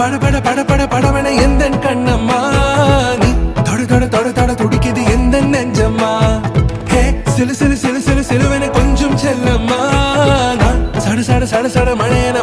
பட பட பட பட படவன எந்த கண்ணம்மா நீ தொட தொட தொட தொட துடிக்குது எந்த நெஞ்சம்மா ஹே சிலு சிலு சிலு சிலு சிலுவன கொஞ்சம் செல்லம்மா நான் சட சட சட சட மழையன